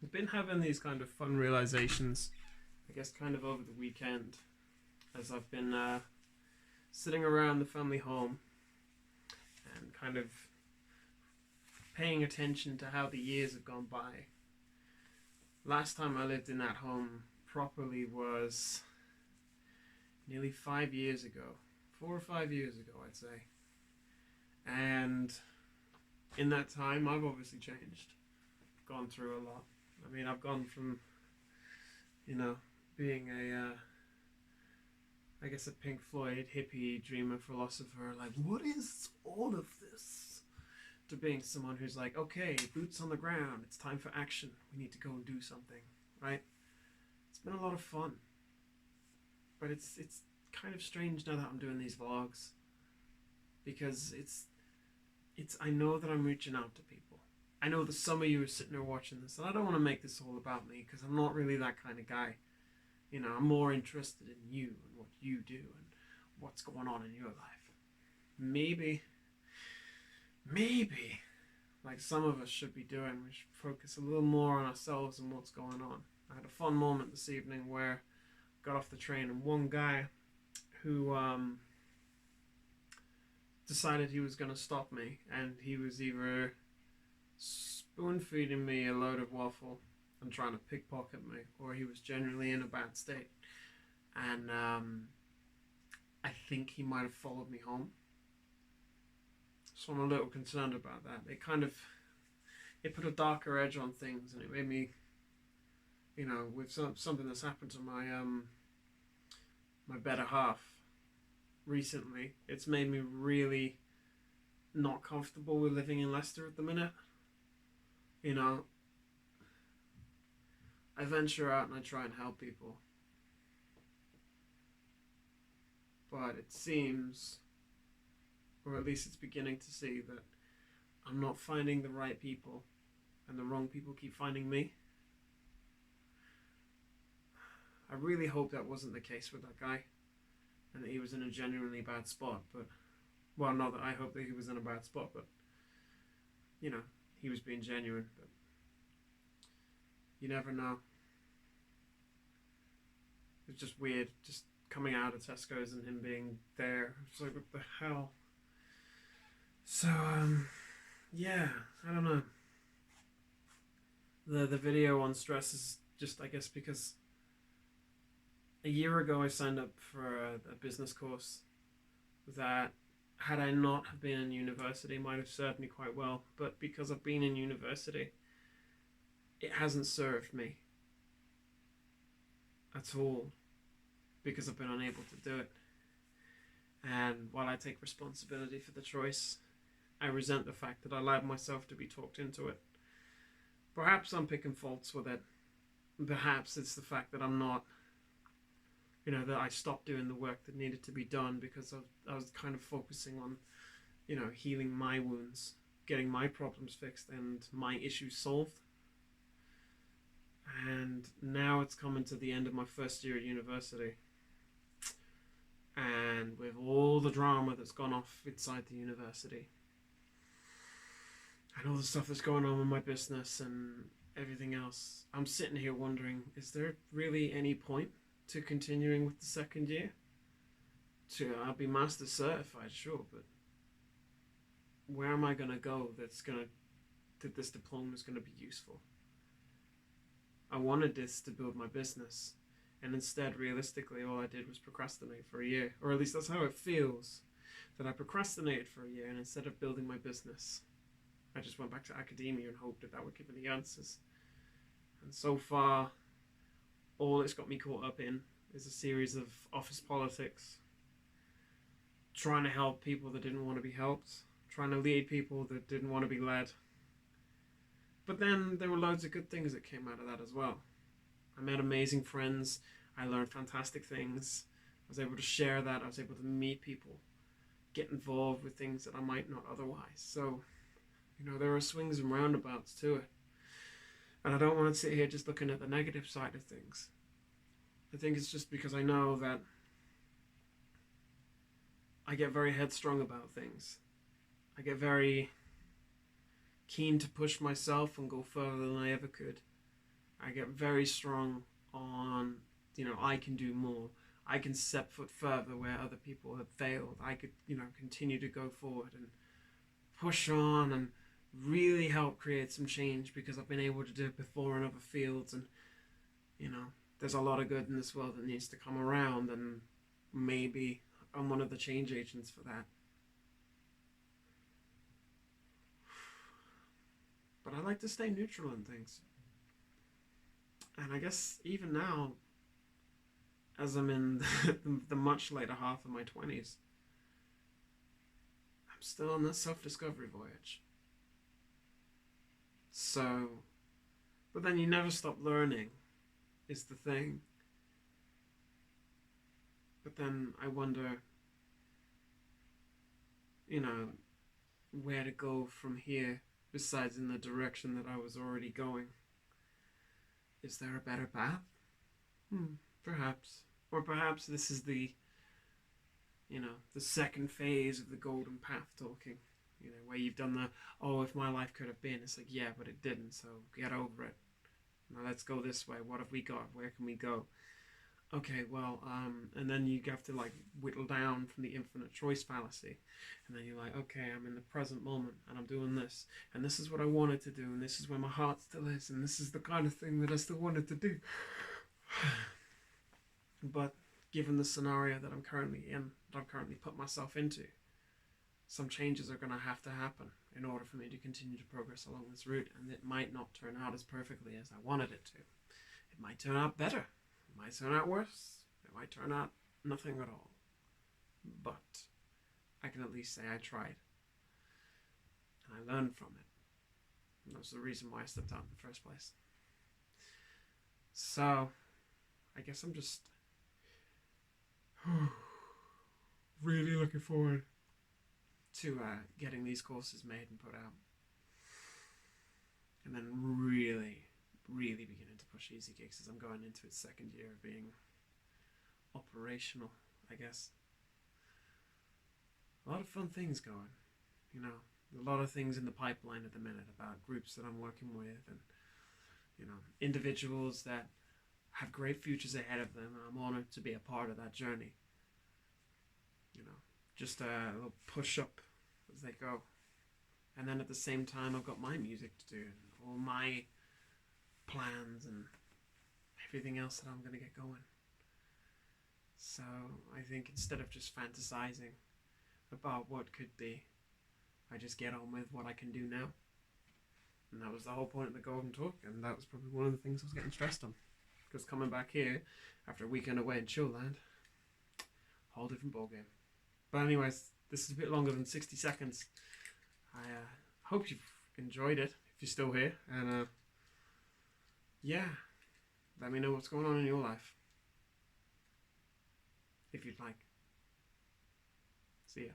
I've been having these kind of fun realizations, I guess, kind of over the weekend, as I've been sitting around the family home and kind of paying attention to how the years have gone by. Last time I lived in that home properly was nearly 5 years ago. 4 or 5 years ago, I'd say. And in that time, I've obviously changed. Gone through a lot. I mean, I've gone from, being I guess a Pink Floyd hippie dreamer philosopher, like, what is all of this? To being someone who's like, okay, boots on the ground, it's time for action. We need to go and do something, right? It's been a lot of fun. But it's kind of strange now that I'm doing these vlogs, because I know that I'm reaching out to people. I know that some of you are sitting there watching this, and I don't want to make this all about me, because I'm not really that kind of guy. I'm more interested in you and what you do and what's going on in your life. Maybe, like some of us should be doing, we should focus a little more on ourselves and what's going on. I had a fun moment this evening where I got off the train, and one guy who decided he was going to stop me, and he was either spoon feeding me a load of waffle and trying to pickpocket me, or he was genuinely in a bad state. And I think he might have followed me home. So I'm a little concerned about that. It put a darker edge on things, and it made me, with something that's happened to my my better half recently, it's made me really not comfortable with living in Leicester at the minute. I venture out and I try and help people, but it seems, or at least it's beginning to see, that I'm not finding the right people, and the wrong people keep finding me. I really hope that wasn't the case with that guy, and that he was in a genuinely bad spot. But, well, not that I hope that he was in a bad spot, but, he was being genuine. But you never know. It's just weird, just coming out of Tesco's and him being there. It's like, what the hell? So, yeah, I don't know. The video on stress is just, I guess, because a year ago I signed up for a business course that, had I not have been in university, might have served me quite well. But because I've been in university, it hasn't served me at all, because I've been unable to do it. And while I take responsibility for the choice, I resent the fact that I allowed myself to be talked into it. Perhaps I'm picking faults with it. Perhaps it's the fact that I'm not, that I stopped doing the work that needed to be done, because I was kind of focusing on, healing my wounds, getting my problems fixed and my issues solved. And now it's coming to the end of my first year at university. And with all the drama that's gone off inside the university, and all the stuff that's going on with my business and everything else, I'm sitting here wondering, is there really any point to continuing with the second year? I'll be master certified, sure, but where am I going to go that this diploma is going to be useful? I wanted this to build my business, and instead, realistically, all I did was procrastinate for a year. Or at least that's how it feels, that I procrastinated for a year, and instead of building my business, I just went back to academia and hoped that would give me the answers. And so far, all it's got me caught up in is a series of office politics, trying to help people that didn't want to be helped, trying to lead people that didn't want to be led. But then there were loads of good things that came out of that as well. I met amazing friends. I learned fantastic things. I was able to share that. I was able to meet people, get involved with things that I might not otherwise. So, there are swings and roundabouts to it. And I don't want to sit here just looking at the negative side of things. I think it's just because I know that I get very headstrong about things. I get very keen to push myself and go further than I ever could. I get very strong on, I can do more. I can step foot further where other people have failed. I could, continue to go forward and push on and really help create some change because I've been able to do it before in other fields. And, you know, there's a lot of good in this world that needs to come around, and maybe I'm one of the change agents for that. But I like to stay neutral in things. And I guess even now, as I'm in the much later half of my 20s, I'm still on this self-discovery voyage. So, but then you never stop learning, is the thing. But then I wonder, where to go from here besides in the direction that I was already going. Is there a better path? Perhaps. Or perhaps this is the second phase of the golden path talking. Where you've done the, oh, if my life could have been. It's like, yeah, but it didn't, so get over it. Now let's go this way. What have we got? Where can we go? Okay, well, and then you have to whittle down from the infinite choice fallacy. And then you're like, okay, I'm in the present moment and I'm doing this. And this is what I wanted to do. And this is where my heart still is. And this is the kind of thing that I still wanted to do. But given the scenario that I'm currently in, that I've currently put myself into, some changes are going to have to happen in order for me to continue to progress along this route. And it might not turn out as perfectly as I wanted it to. It might turn out better. It might turn out worse. It might turn out nothing at all. But I can at least say I tried. And I learned from it. And that's the reason why I stepped out in the first place. So, I guess I'm just really looking forward to getting these courses made and put out. And then really beginning to push Easy Gigs as I'm going into its second year of being operational, I guess. A lot of fun things going, a lot of things in the pipeline at the minute about groups that I'm working with and, individuals that have great futures ahead of them. I'm honored to be a part of that journey. Just a little push up as they go. And then at the same time, I've got my music to do and all my plans and everything else that I'm going to get going. So I think instead of just fantasizing about what could be, I just get on with what I can do now. And that was the whole point of the Golden Talk, and that was probably one of the things I was getting stressed on. Because coming back here after a weekend away in Chillland, whole different ballgame. But anyways, this is a bit longer than 60 seconds. I hope you've enjoyed it, if you're still here. And yeah, let me know what's going on in your life, if you'd like. See ya.